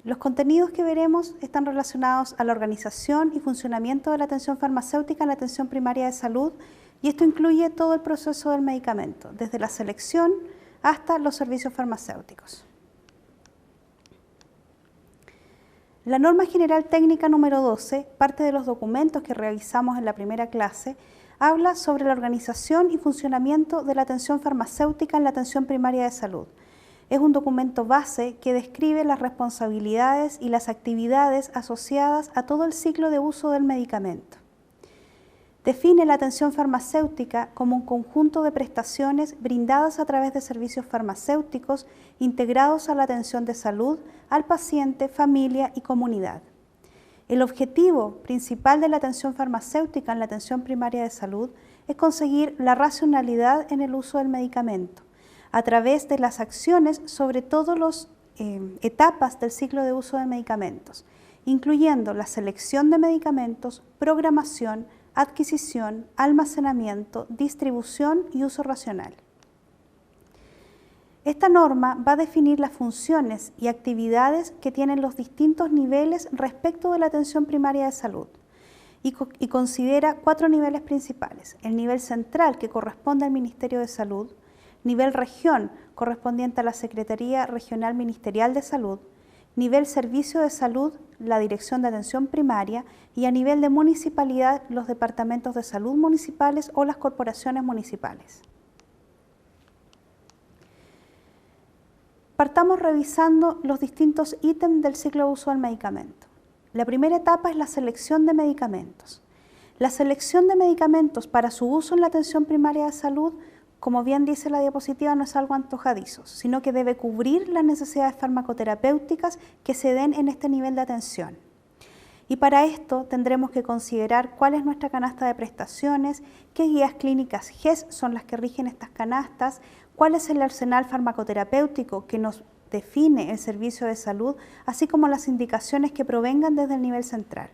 Los contenidos que veremos están relacionados a la organización y funcionamiento de la atención farmacéutica en la atención primaria de salud, y esto incluye todo el proceso del medicamento, desde la selección hasta los servicios farmacéuticos. La norma general técnica número 12, parte de los documentos que revisamos en la primera clase, habla sobre la organización y funcionamiento de la atención farmacéutica en la atención primaria de salud. Es un documento base que describe las responsabilidades y las actividades asociadas a todo el ciclo de uso del medicamento. Define la atención farmacéutica como un conjunto de prestaciones brindadas a través de servicios farmacéuticos integrados a la atención de salud, al paciente, familia y comunidad. El objetivo principal de la atención farmacéutica en la atención primaria de salud es conseguir la racionalidad en el uso del medicamento, a través de las acciones sobre todas las etapas del ciclo de uso de medicamentos, incluyendo la selección de medicamentos, programación, adquisición, almacenamiento, distribución y uso racional. Esta norma va a definir las funciones y actividades que tienen los distintos niveles respecto de la atención primaria de salud y considera 4 niveles principales: el nivel central, que corresponde al Ministerio de Salud; nivel región, correspondiente a la Secretaría Regional Ministerial de Salud; nivel servicio de salud, la Dirección de Atención Primaria; y a nivel de municipalidad, los departamentos de salud municipales o las corporaciones municipales. Partamos revisando los distintos ítems del ciclo de uso del medicamento. La primera etapa es la selección de medicamentos. La selección de medicamentos para su uso en la atención primaria de salud, como bien dice la diapositiva, no es algo antojadizo, sino que debe cubrir las necesidades farmacoterapéuticas que se den en este nivel de atención. Y para esto tendremos que considerar cuál es nuestra canasta de prestaciones, qué guías clínicas GES son las que rigen estas canastas, cuál es el arsenal farmacoterapéutico que nos define el servicio de salud, así como las indicaciones que provengan desde el nivel central.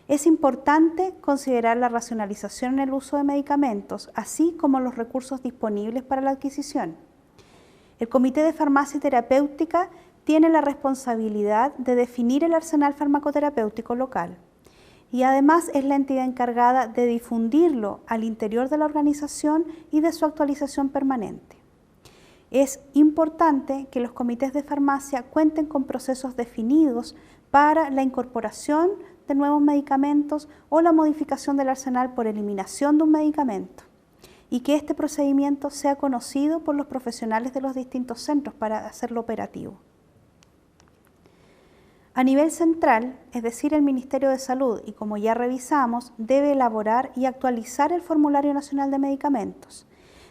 Es importante considerar la racionalización en el uso de medicamentos, así como los recursos disponibles para la adquisición. El Comité de Farmacia Terapéutica tiene la responsabilidad de definir el arsenal farmacoterapéutico local y además es la entidad encargada de difundirlo al interior de la organización y de su actualización permanente. Es importante que los comités de farmacia cuenten con procesos definidos para la incorporación de nuevos medicamentos o la modificación del arsenal por eliminación de un medicamento, y que este procedimiento sea conocido por los profesionales de los distintos centros para hacerlo operativo. A nivel central, es decir, el Ministerio de Salud, y como ya revisamos, debe elaborar y actualizar el Formulario Nacional de Medicamentos.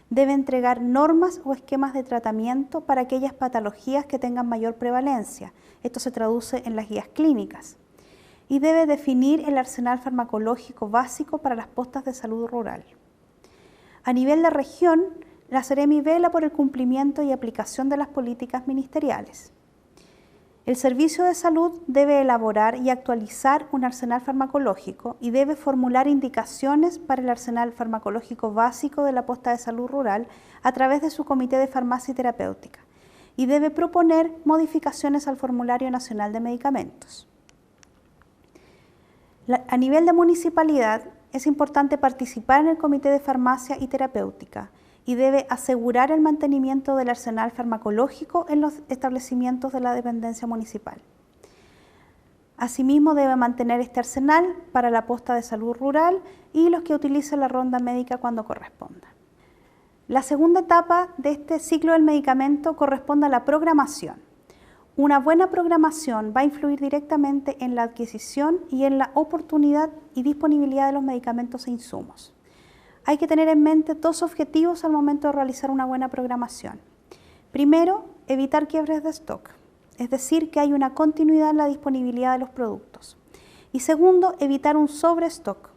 Debe entregar normas o esquemas de tratamiento para aquellas patologías que tengan mayor prevalencia. Esto se traduce en las guías clínicas. Y debe definir el arsenal farmacológico básico para las postas de salud rural. A nivel de región, la Seremi vela por el cumplimiento y aplicación de las políticas ministeriales. El Servicio de Salud debe elaborar y actualizar un arsenal farmacológico y debe formular indicaciones para el arsenal farmacológico básico de la posta de salud rural a través de su Comité de Farmacia Terapéutica y debe proponer modificaciones al Formulario Nacional de Medicamentos. A nivel de municipalidad, es importante participar en el Comité de Farmacia y Terapéutica y debe asegurar el mantenimiento del arsenal farmacológico en los establecimientos de la dependencia municipal. Asimismo, debe mantener este arsenal para la posta de salud rural y los que utilicen la ronda médica cuando corresponda. La segunda etapa de este ciclo del medicamento corresponde a la programación. Una buena programación va a influir directamente en la adquisición y en la oportunidad y disponibilidad de los medicamentos e insumos. Hay que tener en mente 2 objetivos al momento de realizar una buena programación. Primero, evitar quiebres de stock, es decir, que hay una continuidad en la disponibilidad de los productos. Y segundo, evitar un sobrestock,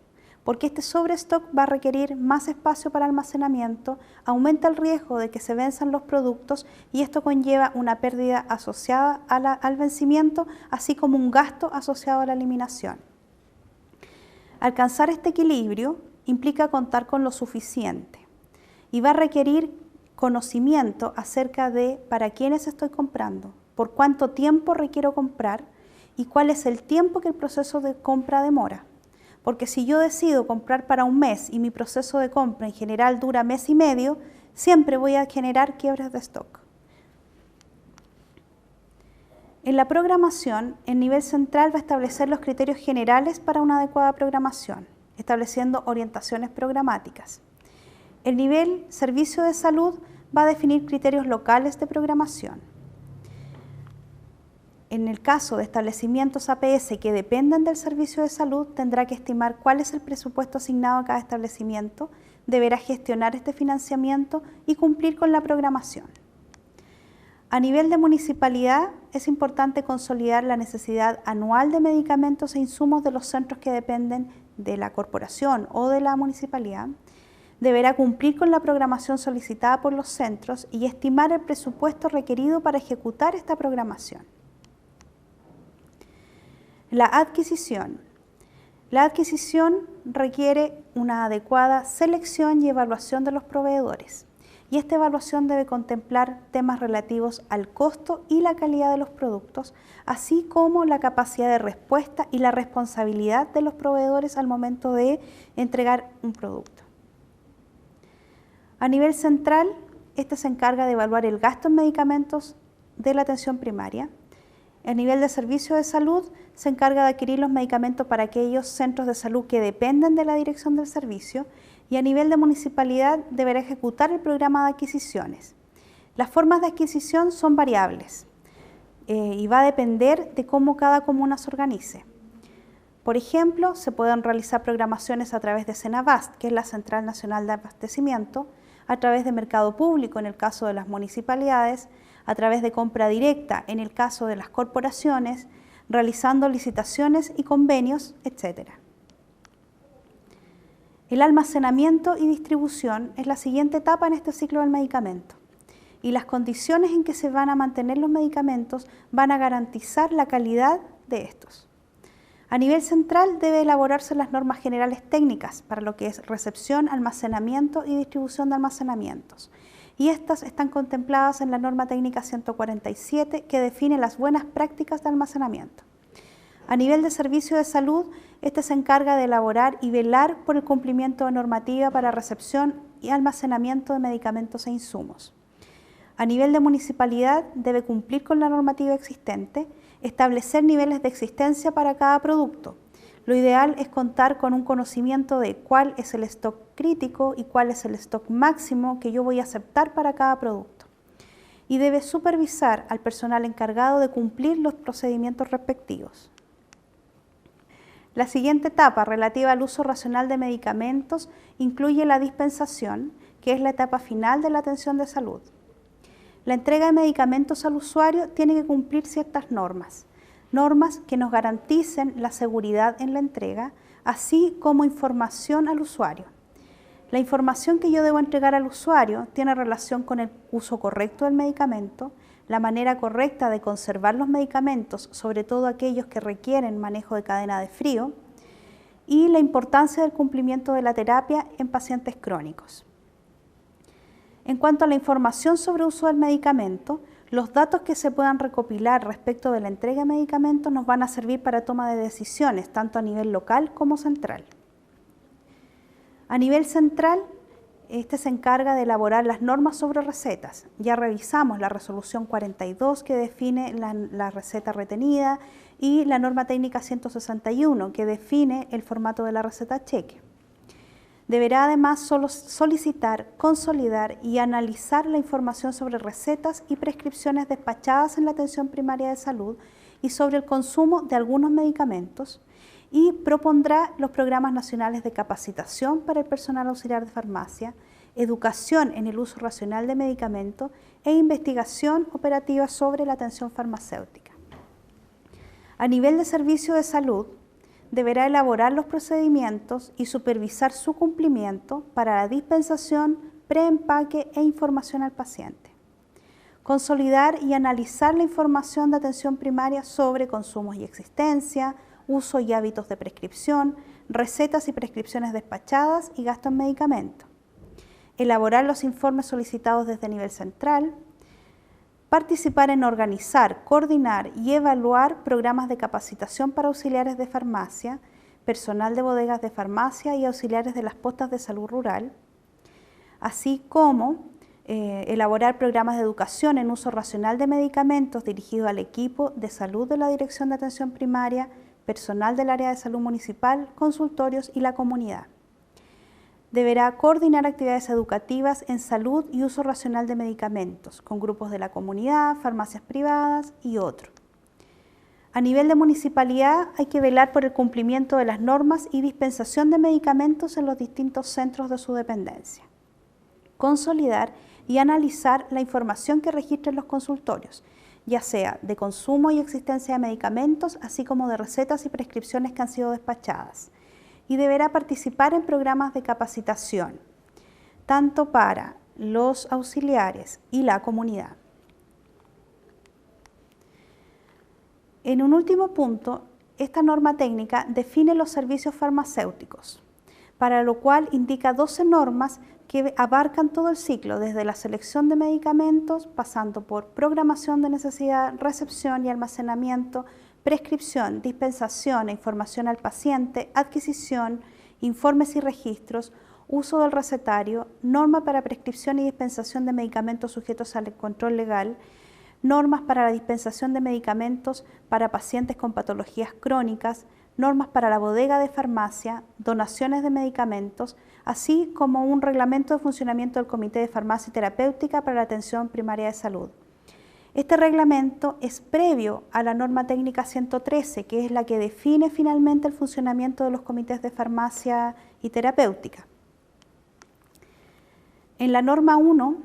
porque este sobrestock va a requerir más espacio para almacenamiento, aumenta el riesgo de que se venzan los productos y esto conlleva una pérdida asociada al vencimiento, así como un gasto asociado a la eliminación. Alcanzar este equilibrio implica contar con lo suficiente y va a requerir conocimiento acerca de para quiénes estoy comprando, por cuánto tiempo requiero comprar y cuál es el tiempo que el proceso de compra demora. Porque si yo decido comprar para un mes y mi proceso de compra en general dura mes y medio, siempre voy a generar quiebres de stock. En la programación, el nivel central va a establecer los criterios generales para una adecuada programación, estableciendo orientaciones programáticas. El nivel servicio de salud va a definir criterios locales de programación. En el caso de establecimientos APS que dependen del servicio de salud, tendrá que estimar cuál es el presupuesto asignado a cada establecimiento, deberá gestionar este financiamiento y cumplir con la programación. A nivel de municipalidad, es importante consolidar la necesidad anual de medicamentos e insumos de los centros que dependen de la corporación o de la municipalidad. Deberá cumplir con la programación solicitada por los centros y estimar el presupuesto requerido para ejecutar esta programación. La adquisición. La adquisición requiere una adecuada selección y evaluación de los proveedores. Y esta evaluación debe contemplar temas relativos al costo y la calidad de los productos, así como la capacidad de respuesta y la responsabilidad de los proveedores al momento de entregar un producto. A nivel central, este se encarga de evaluar el gasto en medicamentos de la atención primaria. A nivel de servicio de salud, se encarga de adquirir los medicamentos para aquellos centros de salud que dependen de la dirección del servicio, y a nivel de municipalidad deberá ejecutar el programa de adquisiciones. Las formas de adquisición son variables y va a depender de cómo cada comuna se organice. Por ejemplo, se pueden realizar programaciones a través de Senabast, que es la Central Nacional de Abastecimiento, a través de mercado público en el caso de las municipalidades, a través de compra directa en el caso de las corporaciones, realizando licitaciones y convenios, etc. El almacenamiento y distribución es la siguiente etapa en este ciclo del medicamento, y las condiciones en que se van a mantener los medicamentos van a garantizar la calidad de estos. A nivel central debe elaborarse las normas generales técnicas para lo que es recepción, almacenamiento y distribución de almacenamientos, y estas están contempladas en la norma técnica 147 que define las buenas prácticas de almacenamiento. A nivel de servicio de salud, este se encarga de elaborar y velar por el cumplimiento de normativa para recepción y almacenamiento de medicamentos e insumos. A nivel de municipalidad, debe cumplir con la normativa existente, establecer niveles de existencia para cada producto. Lo ideal es contar con un conocimiento de cuál es el stock crítico y cuál es el stock máximo que yo voy a aceptar para cada producto. Y debe supervisar al personal encargado de cumplir los procedimientos respectivos. La siguiente etapa, relativa al uso racional de medicamentos, incluye la dispensación, que es la etapa final de la atención de salud. La entrega de medicamentos al usuario tiene que cumplir ciertas normas que nos garanticen la seguridad en la entrega, así como información al usuario. La información que yo debo entregar al usuario tiene relación con el uso correcto del medicamento, la manera correcta de conservar los medicamentos, sobre todo aquellos que requieren manejo de cadena de frío, y la importancia del cumplimiento de la terapia en pacientes crónicos. En cuanto a la información sobre uso del medicamento, los datos que se puedan recopilar respecto de la entrega de medicamentos nos van a servir para toma de decisiones, tanto a nivel local como central. A nivel central, este se encarga de elaborar las normas sobre recetas. Ya revisamos la resolución 42 que define la receta retenida y la norma técnica 161 que define el formato de la receta cheque. Deberá además solicitar, consolidar y analizar la información sobre recetas y prescripciones despachadas en la atención primaria de salud y sobre el consumo de algunos medicamentos, y propondrá los programas nacionales de capacitación para el personal auxiliar de farmacia, educación en el uso racional de medicamentos e investigación operativa sobre la atención farmacéutica. A nivel de servicio de salud, deberá elaborar los procedimientos y supervisar su cumplimiento para la dispensación, preempaque e información al paciente. Consolidar y analizar la información de atención primaria sobre consumos y existencia, uso y hábitos de prescripción, recetas y prescripciones despachadas y gasto en medicamentos. Elaborar los informes solicitados desde nivel central. Participar en organizar, coordinar y evaluar programas de capacitación para auxiliares de farmacia, personal de bodegas de farmacia y auxiliares de las postas de salud rural, así como elaborar programas de educación en uso racional de medicamentos dirigidos al equipo de salud de la Dirección de Atención Primaria, personal del área de salud municipal, consultorios y la comunidad. Deberá coordinar actividades educativas en salud y uso racional de medicamentos con grupos de la comunidad, farmacias privadas y otros. A nivel de municipalidad hay que velar por el cumplimiento de las normas y dispensación de medicamentos en los distintos centros de su dependencia. Consolidar y analizar la información que registren los consultorios, ya sea de consumo y existencia de medicamentos, así como de recetas y prescripciones que han sido despachadas. Y deberá participar en programas de capacitación, tanto para los auxiliares y la comunidad. En un último punto, esta norma técnica define los servicios farmacéuticos, para lo cual indica 12 normas que abarcan todo el ciclo, desde la selección de medicamentos, pasando por programación de necesidad, recepción y almacenamiento, prescripción, dispensación e información al paciente, adquisición, informes y registros, uso del recetario, norma para prescripción y dispensación de medicamentos sujetos al control legal, normas para la dispensación de medicamentos para pacientes con patologías crónicas, normas para la bodega de farmacia, donaciones de medicamentos, así como un reglamento de funcionamiento del Comité de Farmacia y Terapéutica para la Atención Primaria de Salud. Este reglamento es previo a la norma técnica 113, que es la que define finalmente el funcionamiento de los comités de farmacia y terapéutica. En la norma 1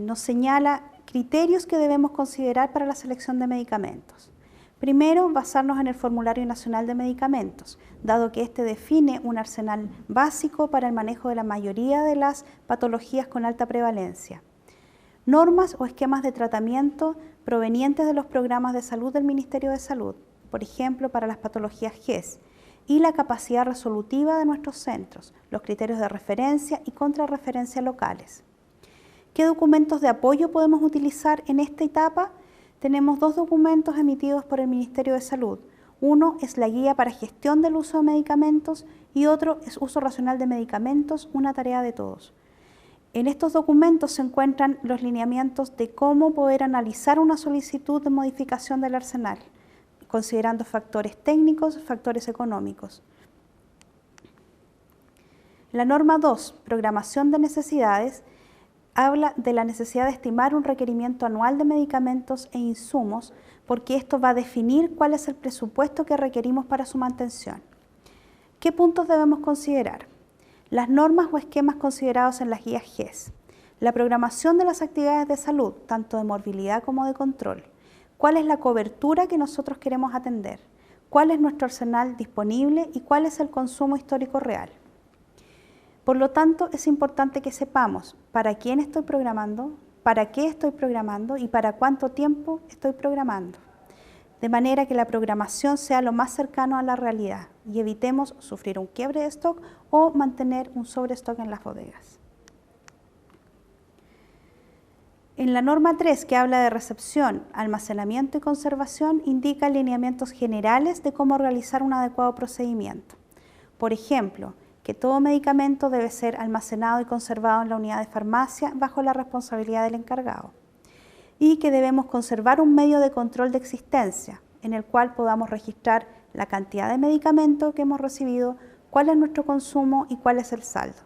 nos señala criterios que debemos considerar para la selección de medicamentos. Primero, basarnos en el Formulario Nacional de Medicamentos, dado que este define un arsenal básico para el manejo de la mayoría de las patologías con alta prevalencia. Normas o esquemas de tratamiento provenientes de los programas de salud del Ministerio de Salud, por ejemplo, para las patologías GES, y la capacidad resolutiva de nuestros centros, los criterios de referencia y contrarreferencia locales. ¿Qué documentos de apoyo podemos utilizar en esta etapa? Tenemos 2 documentos emitidos por el Ministerio de Salud. Uno es la Guía para Gestión del Uso de Medicamentos y otro es Uso Racional de Medicamentos, una tarea de todos. En estos documentos se encuentran los lineamientos de cómo poder analizar una solicitud de modificación del arsenal, considerando factores técnicos, factores económicos. La norma 2, Programación de Necesidades, habla de la necesidad de estimar un requerimiento anual de medicamentos e insumos, porque esto va a definir cuál es el presupuesto que requerimos para su mantención. ¿Qué puntos debemos considerar? Las normas o esquemas considerados en las guías GES, la programación de las actividades de salud, tanto de morbilidad como de control, cuál es la cobertura que nosotros queremos atender, cuál es nuestro arsenal disponible y cuál es el consumo histórico real. Por lo tanto, es importante que sepamos para quién estoy programando, para qué estoy programando y para cuánto tiempo estoy programando, de manera que la programación sea lo más cercano a la realidad y evitemos sufrir un quiebre de stock o mantener un sobrestock en las bodegas. En la norma 3, que habla de recepción, almacenamiento y conservación, indica lineamientos generales de cómo realizar un adecuado procedimiento. Por ejemplo, que todo medicamento debe ser almacenado y conservado en la unidad de farmacia bajo la responsabilidad del encargado, y que debemos conservar un medio de control de existencia en el cual podamos registrar la cantidad de medicamento que hemos recibido, cuál es nuestro consumo y cuál es el saldo.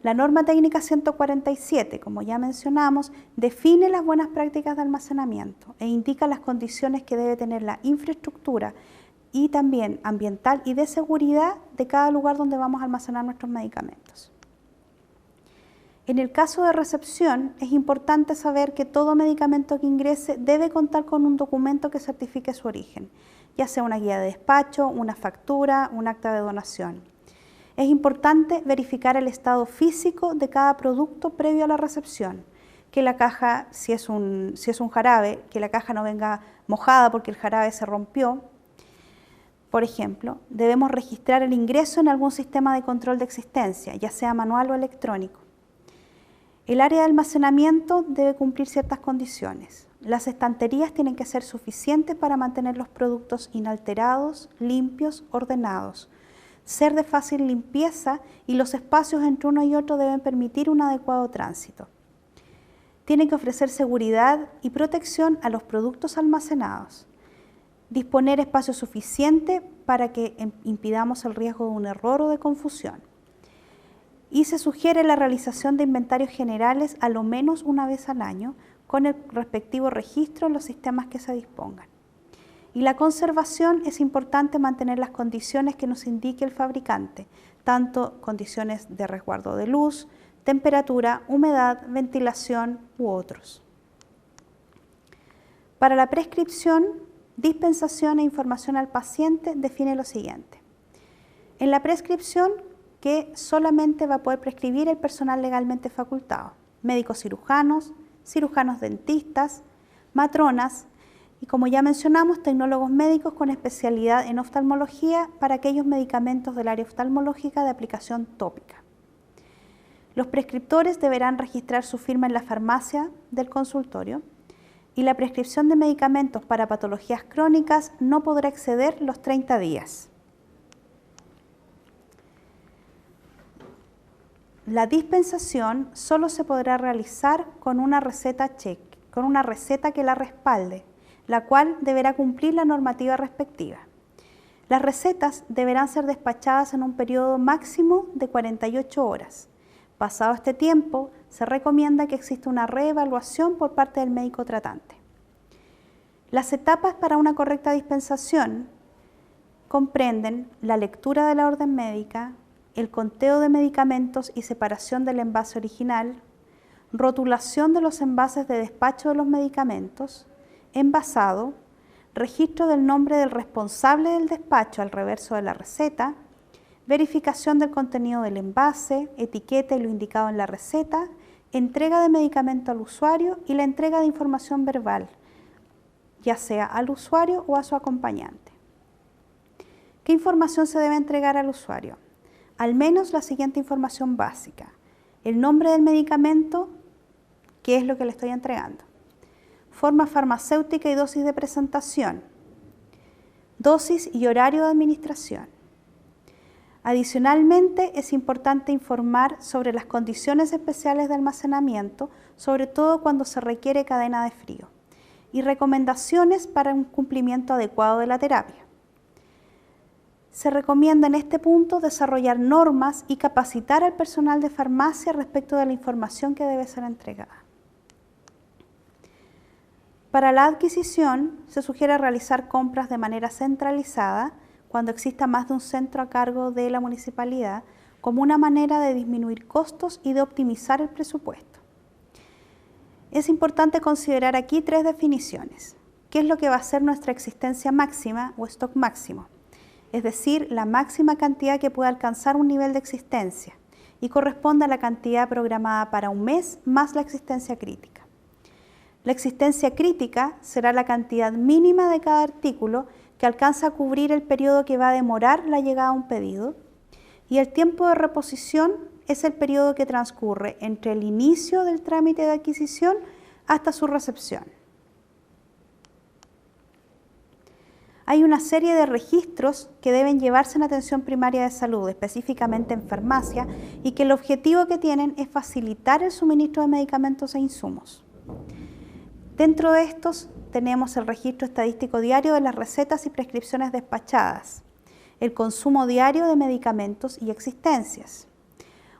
La norma técnica 147, como ya mencionamos, define las buenas prácticas de almacenamiento e indica las condiciones que debe tener la infraestructura y también ambiental y de seguridad de cada lugar donde vamos a almacenar nuestros medicamentos. En el caso de recepción, es importante saber que todo medicamento que ingrese debe contar con un documento que certifique su origen, ya sea una guía de despacho, una factura, un acta de donación. Es importante verificar el estado físico de cada producto previo a la recepción, que la caja, si es un jarabe, que la caja no venga mojada porque el jarabe se rompió. Por ejemplo, debemos registrar el ingreso en algún sistema de control de existencia, ya sea manual o electrónico. El área de almacenamiento debe cumplir ciertas condiciones. Las estanterías tienen que ser suficientes para mantener los productos inalterados, limpios, ordenados, ser de fácil limpieza y los espacios entre uno y otro deben permitir un adecuado tránsito. Tienen que ofrecer seguridad y protección a los productos almacenados. Disponer espacio suficiente para que impidamos el riesgo de un error o de confusión. Y se sugiere la realización de inventarios generales a lo menos una vez al año con el respectivo registro en los sistemas que se dispongan. Y la conservación es importante mantener las condiciones que nos indique el fabricante, tanto condiciones de resguardo de luz, temperatura, humedad, ventilación u otros. Para la prescripción, dispensación e información al paciente define lo siguiente. En la prescripción, que solamente va a poder prescribir el personal legalmente facultado, médicos cirujanos, cirujanos dentistas, matronas y, como ya mencionamos, tecnólogos médicos con especialidad en oftalmología para aquellos medicamentos del área oftalmológica de aplicación tópica. Los prescriptores deberán registrar su firma en la farmacia del consultorio y la prescripción de medicamentos para patologías crónicas no podrá exceder los 30 días. La dispensación solo se podrá realizar con una receta que la respalde, la cual deberá cumplir la normativa respectiva. Las recetas deberán ser despachadas en un periodo máximo de 48 horas. Pasado este tiempo, se recomienda que exista una reevaluación por parte del médico tratante. Las etapas para una correcta dispensación comprenden la lectura de la orden médica, el conteo de medicamentos y separación del envase original, rotulación de los envases de despacho de los medicamentos, envasado, registro del nombre del responsable del despacho al reverso de la receta, verificación del contenido del envase, etiqueta y lo indicado en la receta, entrega de medicamento al usuario y la entrega de información verbal, ya sea al usuario o a su acompañante. ¿Qué información se debe entregar al usuario? Al menos la siguiente información básica: el nombre del medicamento, qué es lo que le estoy entregando, forma farmacéutica y dosis de presentación, dosis y horario de administración. Adicionalmente, es importante informar sobre las condiciones especiales de almacenamiento, sobre todo cuando se requiere cadena de frío, y recomendaciones para un cumplimiento adecuado de la terapia. Se recomienda en este punto desarrollar normas y capacitar al personal de farmacia respecto de la información que debe ser entregada. Para la adquisición, se sugiere realizar compras de manera centralizada cuando exista más de un centro a cargo de la municipalidad, como una manera de disminuir costos y de optimizar el presupuesto. Es importante considerar aquí 3 definiciones. ¿Qué es lo que va a ser nuestra existencia máxima o stock máximo? Es decir, la máxima cantidad que puede alcanzar un nivel de existencia y corresponde a la cantidad programada para un mes más la existencia crítica. La existencia crítica será la cantidad mínima de cada artículo que alcanza a cubrir el periodo que va a demorar la llegada a un pedido, y el tiempo de reposición es el periodo que transcurre entre el inicio del trámite de adquisición hasta su recepción. Hay una serie de registros que deben llevarse en atención primaria de salud, específicamente en farmacia, y que el objetivo que tienen es facilitar el suministro de medicamentos e insumos. Dentro de estos tenemos el registro estadístico diario de las recetas y prescripciones despachadas, el consumo diario de medicamentos y existencias,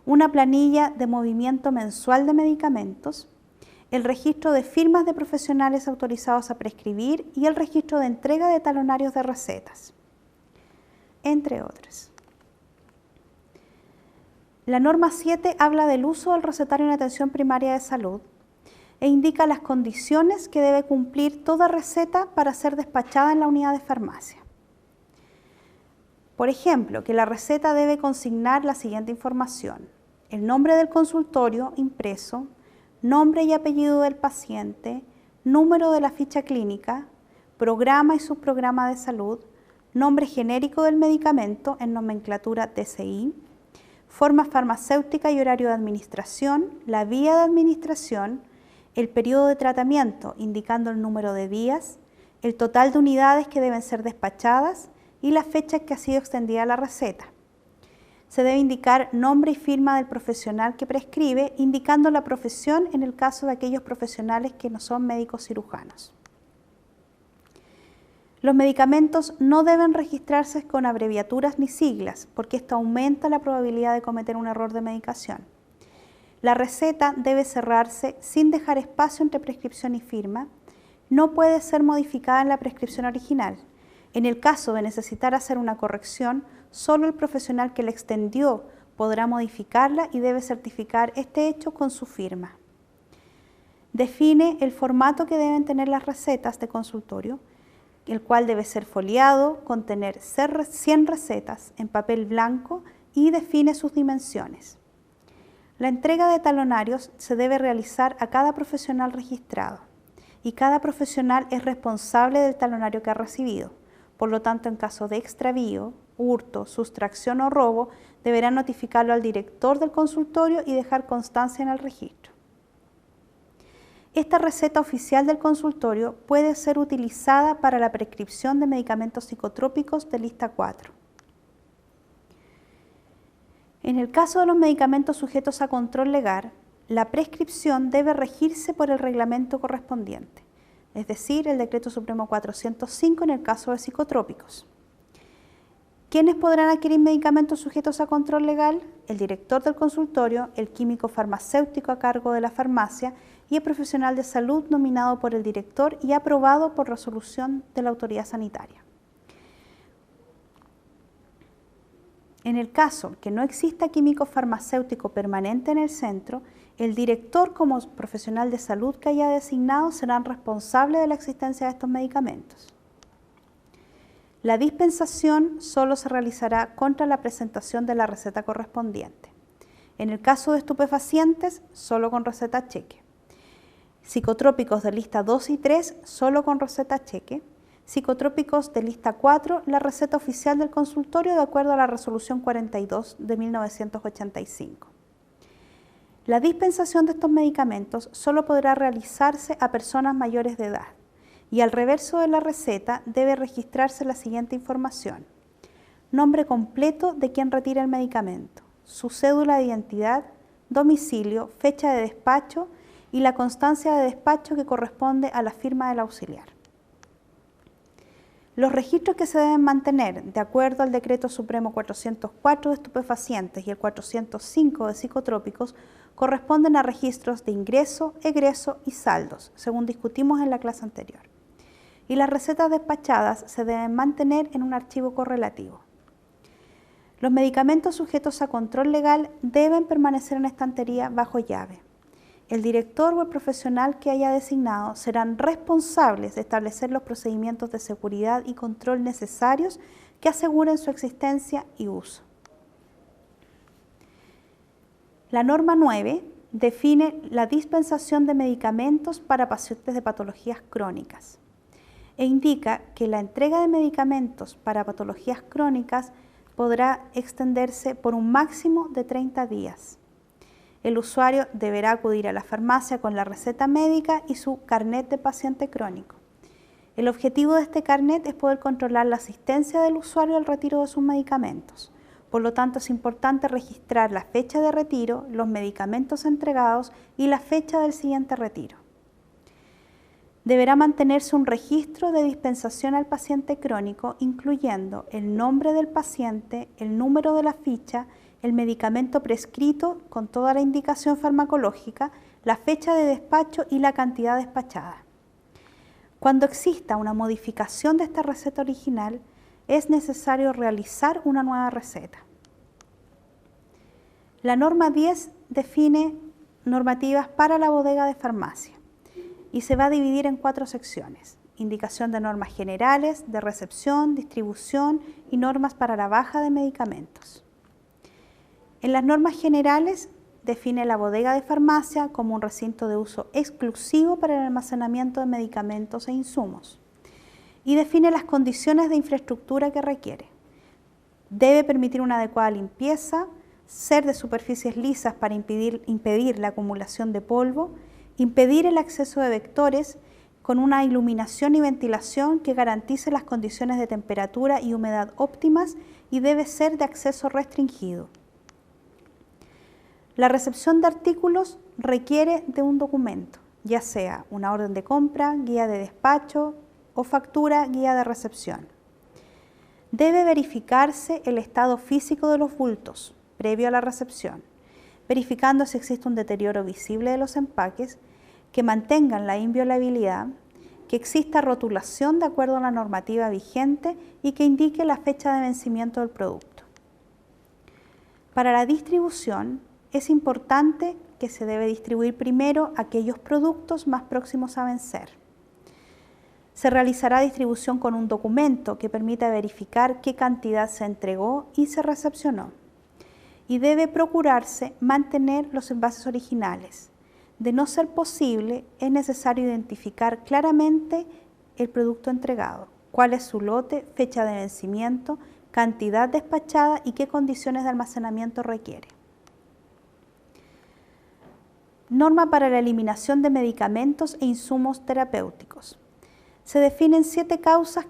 una planilla de movimiento mensual de medicamentos, el registro de firmas de profesionales autorizados a prescribir y el registro de entrega de talonarios de recetas, entre otras. La norma 7 habla del uso del recetario en atención primaria de salud e indica las condiciones que debe cumplir toda receta para ser despachada en la unidad de farmacia. Por ejemplo, que la receta debe consignar la siguiente información: el nombre del consultorio impreso, nombre y apellido del paciente, número de la ficha clínica, programa y subprograma de salud, nombre genérico del medicamento en nomenclatura TCI, forma farmacéutica y horario de administración, la vía de administración, el periodo de tratamiento indicando el número de días, el total de unidades que deben ser despachadas y la fecha que ha sido extendida la receta. Se debe indicar nombre y firma del profesional que prescribe, indicando la profesión en el caso de aquellos profesionales que no son médicos cirujanos. Los medicamentos no deben registrarse con abreviaturas ni siglas, porque esto aumenta la probabilidad de cometer un error de medicación. La receta debe cerrarse sin dejar espacio entre prescripción y firma. No puede ser modificada en la prescripción original. En el caso de necesitar hacer una corrección, solo el profesional que la extendió podrá modificarla y debe certificar este hecho con su firma. Define el formato que deben tener las recetas de consultorio, el cual debe ser foliado, contener 100 recetas en papel blanco y define sus dimensiones. La entrega de talonarios se debe realizar a cada profesional registrado y cada profesional es responsable del talonario que ha recibido. Por lo tanto, en caso de extravío, hurto, sustracción o robo, deberá notificarlo al director del consultorio y dejar constancia en el registro. Esta receta oficial del consultorio puede ser utilizada para la prescripción de medicamentos psicotrópicos de lista 4. En el caso de los medicamentos sujetos a control legal, la prescripción debe regirse por el reglamento correspondiente, es decir, el Decreto Supremo 405 en el caso de psicotrópicos. ¿Quiénes podrán adquirir medicamentos sujetos a control legal? El director del consultorio, el químico farmacéutico a cargo de la farmacia y el profesional de salud nominado por el director y aprobado por resolución de la autoridad sanitaria. En el caso que no exista químico farmacéutico permanente en el centro, el director como profesional de salud que haya designado serán responsables de la existencia de estos medicamentos. La dispensación solo se realizará contra la presentación de la receta correspondiente. En el caso de estupefacientes, solo con receta cheque. Psicotrópicos de lista 2 y 3, solo con receta cheque. Psicotrópicos de lista 4, la receta oficial del consultorio de acuerdo a la resolución 42 de 1985. La dispensación de estos medicamentos solo podrá realizarse a personas mayores de edad y al reverso de la receta debe registrarse la siguiente información: nombre completo de quien retira el medicamento, su cédula de identidad, domicilio, fecha de despacho y la constancia de despacho que corresponde a la firma del auxiliar. Los registros que se deben mantener, de acuerdo al Decreto Supremo 404 de estupefacientes y el 405 de psicotrópicos, corresponden a registros de ingreso, egreso y saldos, según discutimos en la clase anterior. Y las recetas despachadas se deben mantener en un archivo correlativo. Los medicamentos sujetos a control legal deben permanecer en estantería bajo llave. El director o el profesional que haya designado serán responsables de establecer los procedimientos de seguridad y control necesarios que aseguren su existencia y uso. La norma 9 define la dispensación de medicamentos para pacientes de patologías crónicas e indica que la entrega de medicamentos para patologías crónicas podrá extenderse por un máximo de 30 días. El usuario deberá acudir a la farmacia con la receta médica y su carnet de paciente crónico. El objetivo de este carnet es poder controlar la asistencia del usuario al retiro de sus medicamentos. Por lo tanto, es importante registrar la fecha de retiro, los medicamentos entregados y la fecha del siguiente retiro. Deberá mantenerse un registro de dispensación al paciente crónico, incluyendo el nombre del paciente, el número de la ficha, el medicamento prescrito con toda la indicación farmacológica, la fecha de despacho y la cantidad despachada. Cuando exista una modificación de esta receta original, es necesario realizar una nueva receta. La norma 10 define normativas para la bodega de farmacia y se va a dividir en 4 secciones: indicación de normas generales, de recepción, distribución y normas para la baja de medicamentos. En las normas generales define la bodega de farmacia como un recinto de uso exclusivo para el almacenamiento de medicamentos e insumos y define las condiciones de infraestructura que requiere. Debe permitir una adecuada limpieza, ser de superficies lisas para impedir la acumulación de polvo, impedir el acceso de vectores con una iluminación y ventilación que garantice las condiciones de temperatura y humedad óptimas y debe ser de acceso restringido. La recepción de artículos requiere de un documento, ya sea una orden de compra, guía de despacho o factura, guía de recepción. Debe verificarse el estado físico de los bultos previo a la recepción, verificando si existe un deterioro visible de los empaques, que mantengan la inviolabilidad, que exista rotulación de acuerdo a la normativa vigente y que indique la fecha de vencimiento del producto. Para la distribución, es importante que se debe distribuir primero aquellos productos más próximos a vencer. Se realizará distribución con un documento que permita verificar qué cantidad se entregó y se recepcionó. Y debe procurarse mantener los envases originales. De no ser posible, es necesario identificar claramente el producto entregado, cuál es su lote, fecha de vencimiento, cantidad despachada y qué condiciones de almacenamiento requiere. Norma para la eliminación de medicamentos e insumos terapéuticos. Se definen 7 causas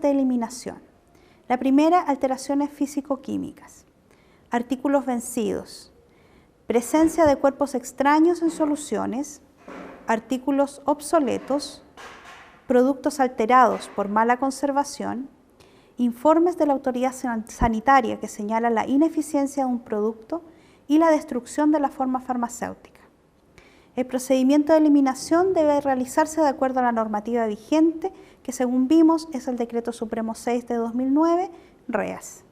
de eliminación. La primera, alteraciones físico-químicas. Artículos vencidos. Presencia de cuerpos extraños en soluciones. Artículos obsoletos. Productos alterados por mala conservación. Informes de la autoridad sanitaria que señalan la ineficiencia de un producto y la destrucción de la forma farmacéutica. El procedimiento de eliminación debe realizarse de acuerdo a la normativa vigente, que según vimos es el Decreto Supremo 6 de 2009, REAS.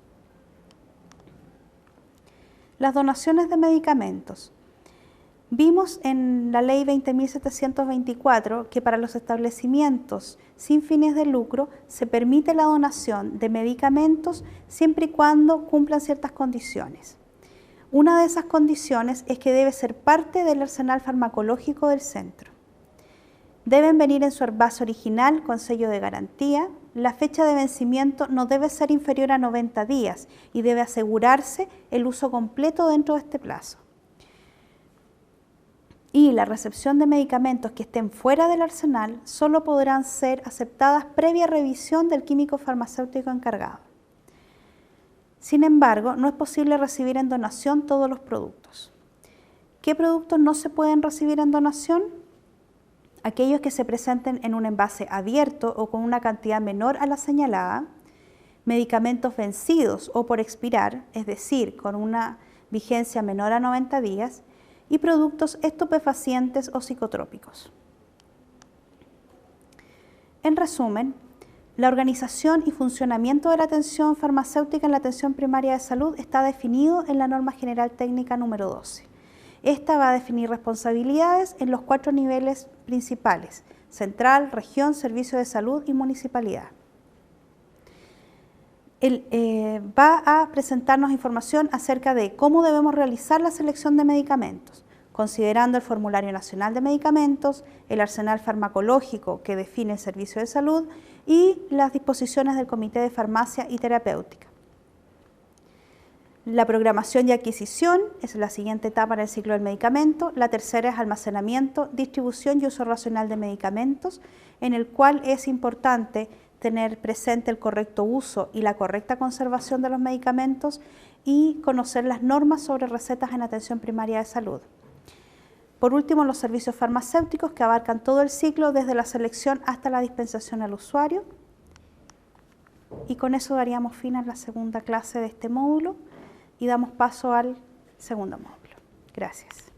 Las donaciones de medicamentos. Vimos en la Ley 20.724 que para los establecimientos sin fines de lucro se permite la donación de medicamentos siempre y cuando cumplan ciertas condiciones. Una de esas condiciones es que debe ser parte del arsenal farmacológico del centro. Deben venir en su envase original con sello de garantía. La fecha de vencimiento no debe ser inferior a 90 días y debe asegurarse el uso completo dentro de este plazo. Y la recepción de medicamentos que estén fuera del arsenal solo podrán ser aceptadas previa revisión del químico farmacéutico encargado. Sin embargo, no es posible recibir en donación todos los productos. ¿Qué productos no se pueden recibir en donación? Aquellos que se presenten en un envase abierto o con una cantidad menor a la señalada, medicamentos vencidos o por expirar, es decir, con una vigencia menor a 90 días, y productos estupefacientes o psicotrópicos. En resumen, la organización y funcionamiento de la atención farmacéutica en la atención primaria de salud está definido en la Norma General Técnica número 12. Esta va a definir responsabilidades en los 4 niveles principales: central, región, servicio de salud y municipalidad. Va a presentarnos información acerca de cómo debemos realizar la selección de medicamentos, considerando el Formulario Nacional de Medicamentos, el arsenal farmacológico que define el servicio de salud y las disposiciones del Comité de Farmacia y Terapéutica. La programación y adquisición es la siguiente etapa en el ciclo del medicamento. La tercera es almacenamiento, distribución y uso racional de medicamentos, en el cual es importante tener presente el correcto uso y la correcta conservación de los medicamentos y conocer las normas sobre recetas en atención primaria de salud. Por último, los servicios farmacéuticos que abarcan todo el ciclo desde la selección hasta la dispensación al usuario. Y con eso daríamos fin a la segunda clase de este módulo y damos paso al segundo módulo. Gracias.